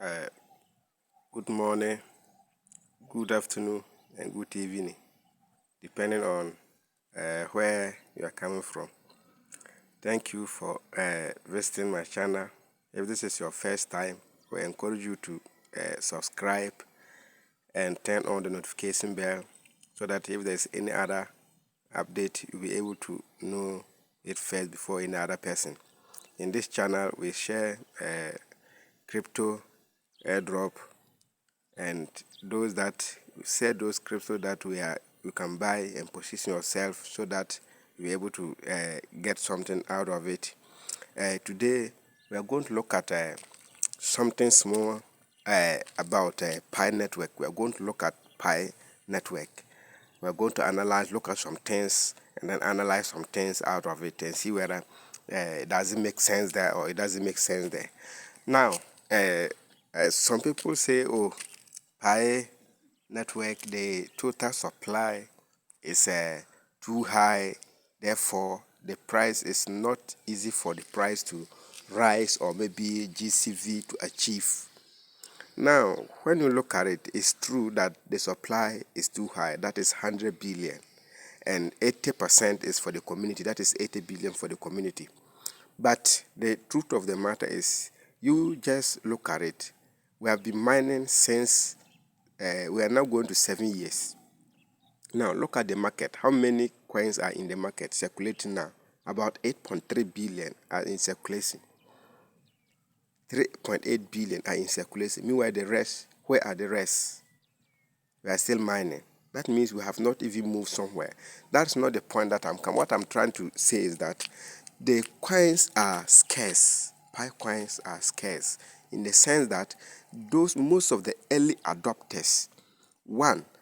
Uh, Good morning, good afternoon, and good evening, depending on where you are coming from. Thank you for visiting my channel. If this is your first time, we encourage you to subscribe and turn on the notification bell so that if there's any other update, you'll be able to know it first before any other person. In this channel, we share crypto, airdrop, and those crypto that you can buy and position yourself so that you're able to get something out of it. Today we are going to look at something small about Pi network. We are going to look at Pi network. We are going to look at some things, and then analyze some things out of it and see whether it doesn't make sense there or it doesn't make sense there. Now, some people say, oh, Pi network, the total supply is too high, therefore the price is not easy for the price to rise or maybe GCV to achieve. Now, when you look at it, it's true that the supply is too high, that is 100 billion, and 80% is for the community, that is 80 billion for the community. But the truth of the matter is, you just look at it. We have been mining since we are now going to 7 years. Now look at the market. How many coins are in the market circulating now? About 8.3 billion are in circulation. 3.8 billion are in circulation. Meanwhile, the rest, where are the rest? We are still mining. That means we have not even moved somewhere. That's not the point that I'm coming. What I'm trying to say is that the coins are scarce. Pi coins are scarce in the sense that most of the early adopters,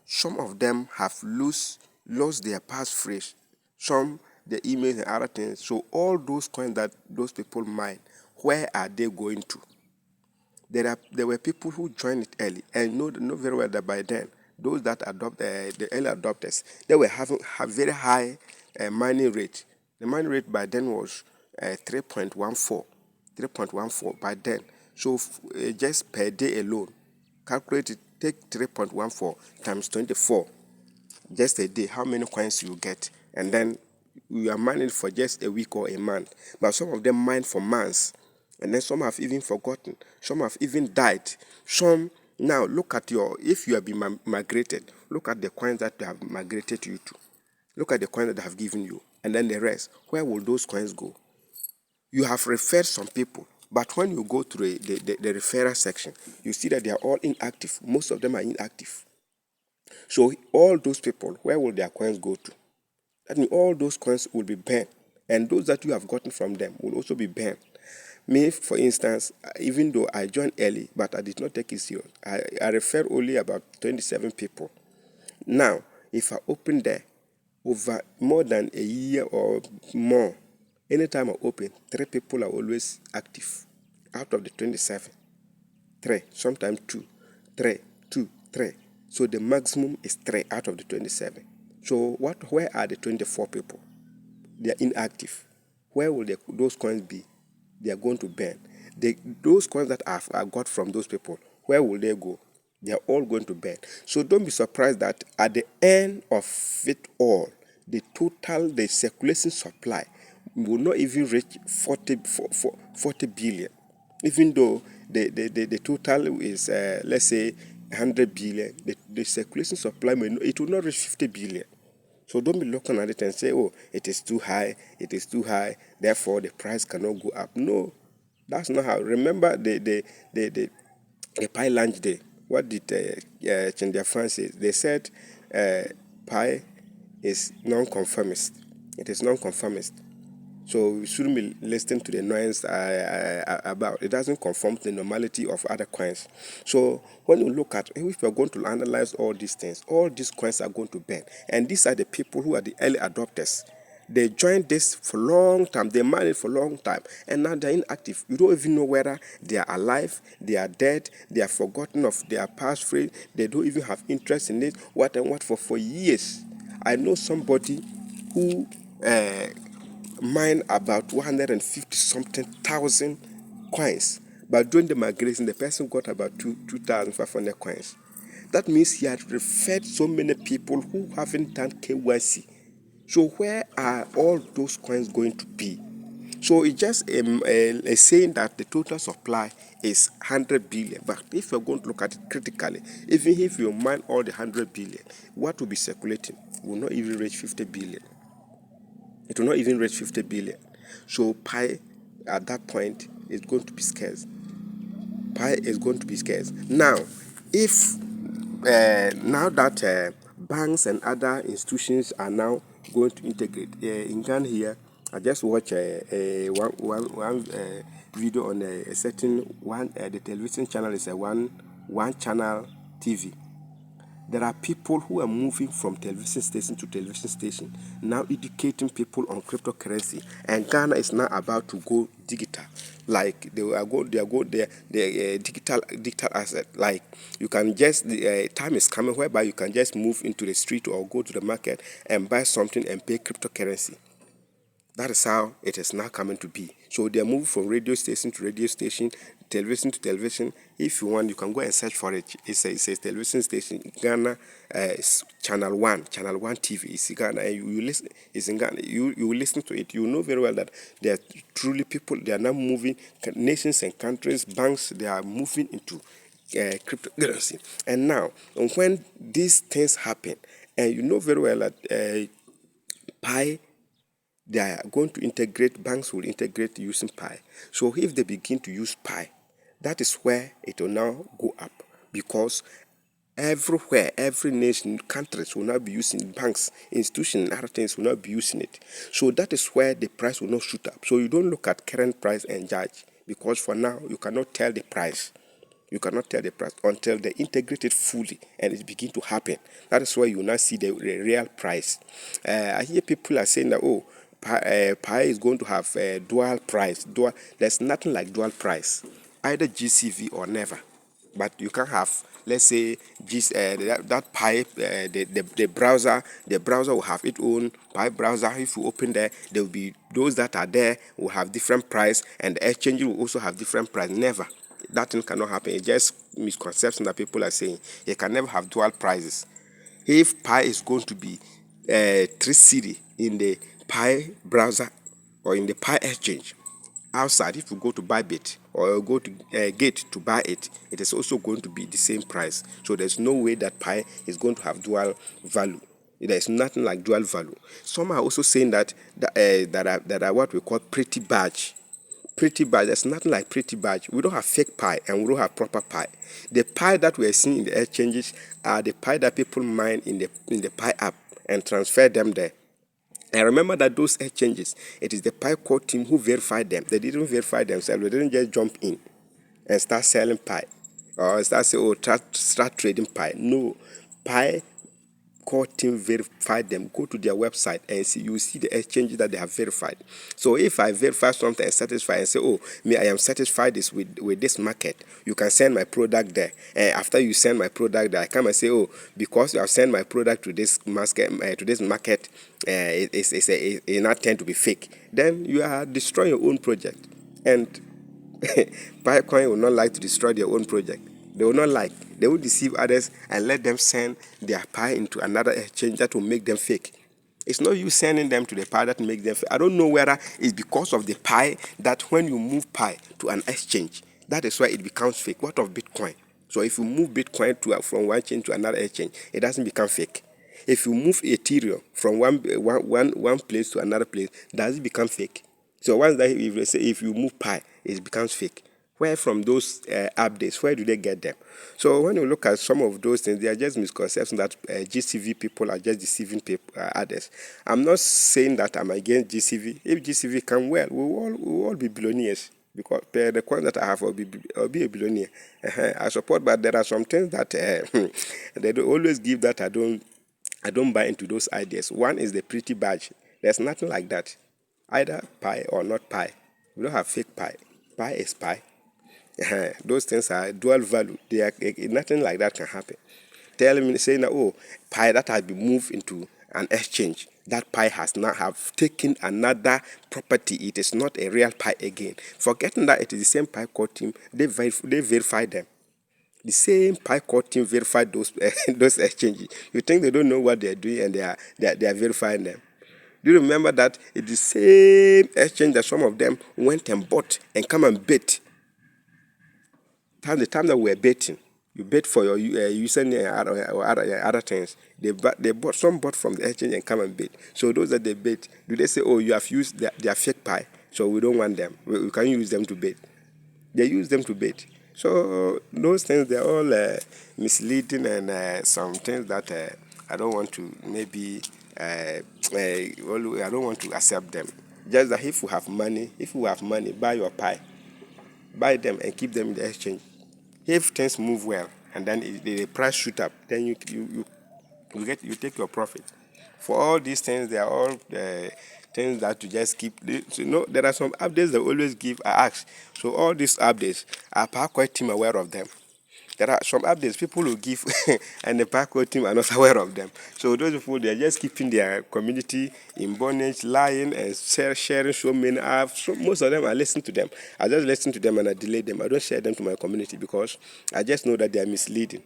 some of them have lost their passphrase, some the emails and other things. So all those coins that those people mine, where are they going to? There were people who joined it early and know very well that by then those that adopt the early adopters, they were having a very high mining rate. The mining rate by then was 3.14 by then. So just per day alone, calculate it, take 3.14 times 24 just a day, how many coins you get, and then you are mining for just a week or a month. But some of them mine for months, and then some have even forgotten, some have even died. Some now look at if you have been migrated, look at the coins that they have migrated you to, look at the coins that they have given you, and then the rest. Where will those coins go? You have referred some people, but when you go to the referral section, you see that they are all inactive. Most of them are inactive. So all those people, where will their coins go to? That means all those coins will be burned, and those that you have gotten from them will also be burned. Me, for instance, even though I joined early, but I did not take it serious. I referred only about 27 people. Now, if I open there over more than a year or more, anytime I open, 3 people are always active out of the 27. 3, sometimes 2, 3, 2, 3. So the maximum is 3 out of the 27. So where are the 24 people? They are inactive. Where will those coins be? They are going to burn. Those coins that I got from those people, where will they go? They are all going to burn. So don't be surprised that at the end of it all, the circulation supply will not even reach 40 billion. Even though the total is, let's say, 100 billion, the circulation supply, it will not reach 50 billion. So don't be looking at it and say, oh, it is too high, therefore the price cannot go up. No, that's not how. Remember the Pi launch day. What did Chindia France say? They said Pi is non-conformist. It is non-conformist. So we shouldn't be listening to the noise about it. Doesn't conform to the normality of other coins. So when you look at, if you're going to analyze all these things, all these coins are going to burn. And these are the people who are the early adopters. They joined this for a long time. They mined it for a long time. And now they're inactive. You don't even know whether they are alive, they are dead, they are forgotten of their past frame. They don't even have interest in it. What for years. I know somebody who mine about 150 something thousand coins. But during the migration, the person got about 2,500 coins. That means he had referred so many people who haven't done KYC. So where are all those coins going to be? So it's just a saying that the total supply is 100 billion. But if you're going to look at it critically, even if you mine all the 100 billion, what will be circulating will not even reach 50 billion. It will not even reach 50 billion. So Pi at that point is going to be scarce. Pi is going to be scarce. Now, if now that banks and other institutions are now going to integrate, in Ghana here, I just watched one video on a certain one. The television channel is a one channel TV. There are people who are moving from television station to television station, now educating people on cryptocurrency. And Ghana is now about to go digital. Like they are digital asset. Like you can just the time is coming whereby you can just move into the street or go to the market and buy something and pay cryptocurrency. That is how it is now coming to be. So they are moving from radio station to radio station, television to television. If you want, you can go and search for it. It says television station, Ghana, Channel 1 TV. It's Ghana. You listen, it's in Ghana. You listen to it. You know very well that there are truly people, they are now moving, nations and countries, banks, they are moving into cryptocurrency. And now, when these things happen, and you know very well that Pi, they are going to integrate, banks will integrate using Pi. So if they begin to use Pi, that is where it will now go up, because everywhere, every nation, countries will now be using, banks, institutions, and other things will not be using it. So that is where the price will not shoot up. So you don't look at current price and judge, because for now you cannot tell the price. You cannot tell the price until they integrate it fully and it begin to happen. That is where you now see the real price. I hear people are saying that, oh, Pi is going to have a dual price. There's nothing like dual price, either GCV or never. But you can have, let's say, that Pi, the browser will have its own Pi browser. If you open there will be those that are there will have different price, and the exchange will also have different price. Never. That thing cannot happen. It's just misconception that people are saying. You can never have dual prices. If Pi is going to be 3 cedi in the Pi browser or in the Pi exchange, outside, if you go to Bybit or go to Gate to buy it, it is also going to be the same price. So there's no way that Pi is going to have dual value. There's nothing like dual value. Some are also saying that are what we call pretty badge. Pretty badge. There's nothing like pretty badge. We don't have fake Pi and we don't have proper Pi. The Pi that we are seeing in the exchanges are the Pi that people mine in the Pi app and transfer them there. I remember that those exchanges, it is the Pi core team who verified them. They didn't verify themselves. They didn't just jump in and start selling Pi or start trading Pi. No, Pi core team verified them. Go to their website and see. You see the exchanges that they have verified. So if I verify something and satisfy and say, oh, me, I am satisfied this with this market, you can send my product there. And after you send my product there, I come and say, oh, because you have sent my product to this market, it not tend to be fake. Then you are destroying your own project. And Picoin will not like to destroy their own project. They will not like. They will deceive others and let them send their Pi into another exchange that will make them fake. It's not you sending them to the Pi that makes them fake. I don't know whether it's because of the Pi that when you move Pi to an exchange, that is why it becomes fake. What of Bitcoin? So if you move Bitcoin from one chain to another exchange, it doesn't become fake. If you move Ethereum from one place to another place, does it become fake? So once that, if you move Pi, it becomes fake. Where from those updates, where do they get them? So when you look at some of those things, they are just misconceptions that GCV people are just deceiving people, others. I'm not saying that I'm against GCV. If GCV come well, we'll all be billionaires. Because per the coin that I have, I'll be a billionaire. I support, but there are some things that they don't always give that I don't buy into those ideas. One is the pretty badge. There's nothing like that. Either Pi or not Pi. We don't have fake Pi. Pi is Pi. Those things are dual value. They are, nothing like that can happen. Telling me, saying that, oh, Pi that has been moved into an exchange. That Pi has now have taken another property. It is not a real Pi again. Forgetting that it is the same Pi core team, they verify them. The same Pi core team verified those those exchanges. You think they don't know what they are doing and they are verifying them? Do you remember that it's the same exchange that some of them went and bought and come and bet? The time that we were betting, you bet for your username or other things. They bought some bought from the exchange and come and bet. So those that they bet, do they say, oh, you have used their fake Pi, so we don't want them. We can use them to bet. They use them to bet. So those things, they're all misleading, and some things that I don't want to maybe I don't want to accept them. Just that if you have money, buy your Pi, buy them and keep them in the exchange. If things move well and then the price shoot up, then you take your profit. For all these things, they are all things that you just keep. There are some updates that always give. I ask. So all these updates, are Parkway team aware of them? There are some updates people will give, and the Parkway team are not aware of them. So those people, they are just keeping their community in bondage, lying and sharing so many apps. So most of them, I listen to them. I just listen to them and I delete them. I don't share them to my community because I just know that they are misleading.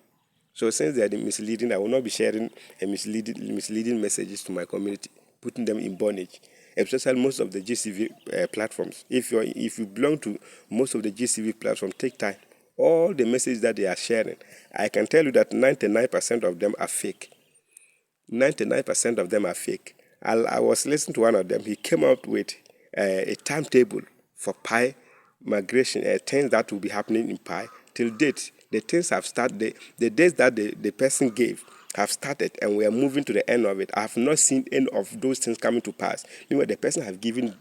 So since they are misleading, I will not be sharing misleading messages to my community, putting them in bondage. Especially most of the GCV platforms. If you belong to most of the GCV platforms, take time. All the messages that they are sharing, I can tell you that 99% of them are fake. 99% of them are fake. I was listening to one of them. He came out with a timetable for Pi migration, things that will be happening in Pi till date. The things have started. The dates that the person gave have started, and we are moving to the end of it. I have not seen any of those things coming to pass. Meanwhile, the person has given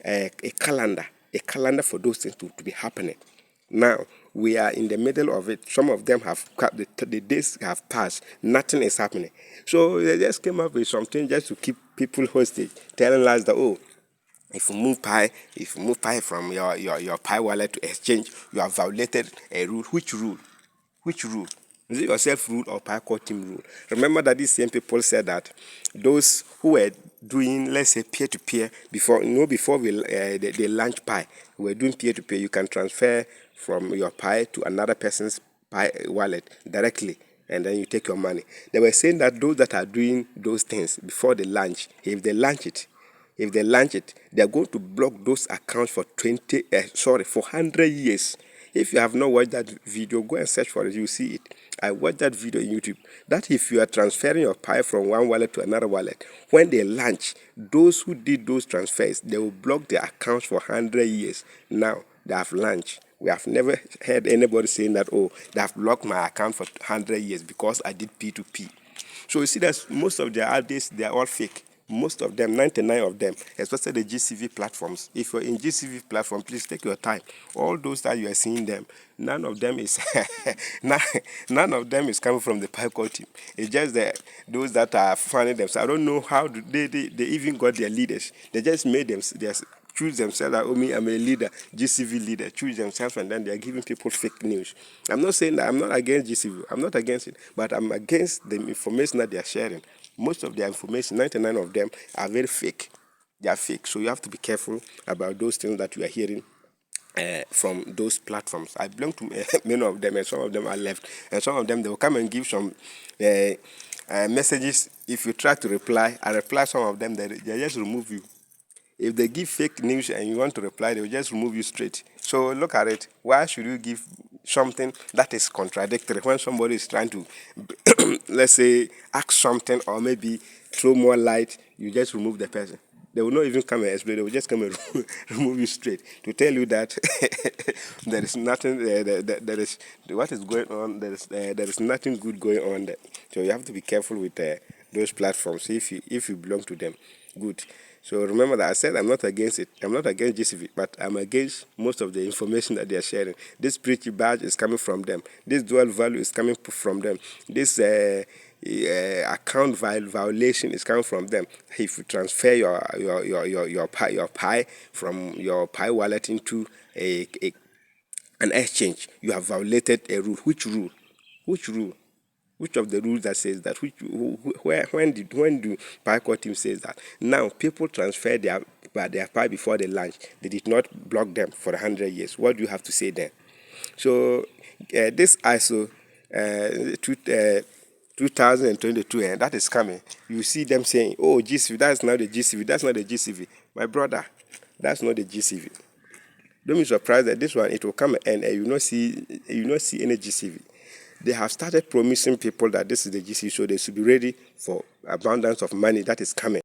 a calendar for those things to be happening. Now we are in the middle of it. Some of them have the days have passed. Nothing is happening. So they just came up with something just to keep people hostage, telling us that, oh, if you move Pi from your Pi wallet to exchange, you have violated a rule. Which rule? Which rule? Is it yourself rule or Pi core team rule? Remember that these same people said that those who were doing, let's say, peer-to-peer before they launch Pi, were doing peer-to-peer. You can transfer from your Pi to another person's Pi wallet directly, and then you take your money. They were saying that those that are doing those things before they launch, if they launch it, they are going to block those accounts for 100 years. If you have not watched that video, go and search for it. You see it. I watched that video on YouTube. That if you are transferring your Pi from one wallet to another wallet, when they launch, those who did those transfers, they will block their accounts for 100 years. Now they have launched. We have never heard anybody saying that, oh, they have blocked my account for 100 years because I did P2P. So you see that most of their updates, they are all fake. Most of them, 99 of them, especially the GCV platforms. If you're in GCV platform, please take your time. All those that you are seeing them, none of them is none of them is coming from the Pi core team. It's just those that are finding themselves. I don't know how they even got their leaders. They just made them. They choose themselves that, oh, me, I'm a leader, GCV leader, choose themselves, and then they are giving people fake news. I'm not saying that I'm not against GCV, I'm not against it, but I'm against the information that they are sharing. Most of their information, 99 of them, are very fake. They are fake, so you have to be careful about those things that you are hearing from those platforms. I belong to many of them, and some of them are left, and some of them they will come and give some messages. If you try to reply, I reply some of them, they just remove you. If they give fake news and you want to reply, they will just remove you straight. So look at it. Why should you give something that is contradictory when somebody is trying to, let's say, ask something or maybe throw more light? You just remove the person. They will not even come and explain. They will just come and remove you straight to tell you that there is nothing. There is what is going on. There is nothing good going on there. So you have to be careful with those platforms if you belong to them. Good. So remember that I said I'm not against it. I'm not against GCV, but I'm against most of the information that they are sharing. This preachy badge is coming from them. This dual value is coming from them. This account violation is coming from them. If you transfer your Pi from your Pi wallet into an exchange, you have violated a rule. Which rule? Which rule? Which of the rules that says that? When do PICO team says that? Now people transfer their pie before the lunch. They did not block them for 100 years. What do you have to say then? So this ISO 2022, and that is coming. You see them saying, "Oh, GCV, that's not the GCV. That's not the GCV." My brother, that's not the GCV. Don't be surprised that this one, it will come and you not see any GCV. They have started promising people that this is the GCV, so they should be ready for abundance of money that is coming.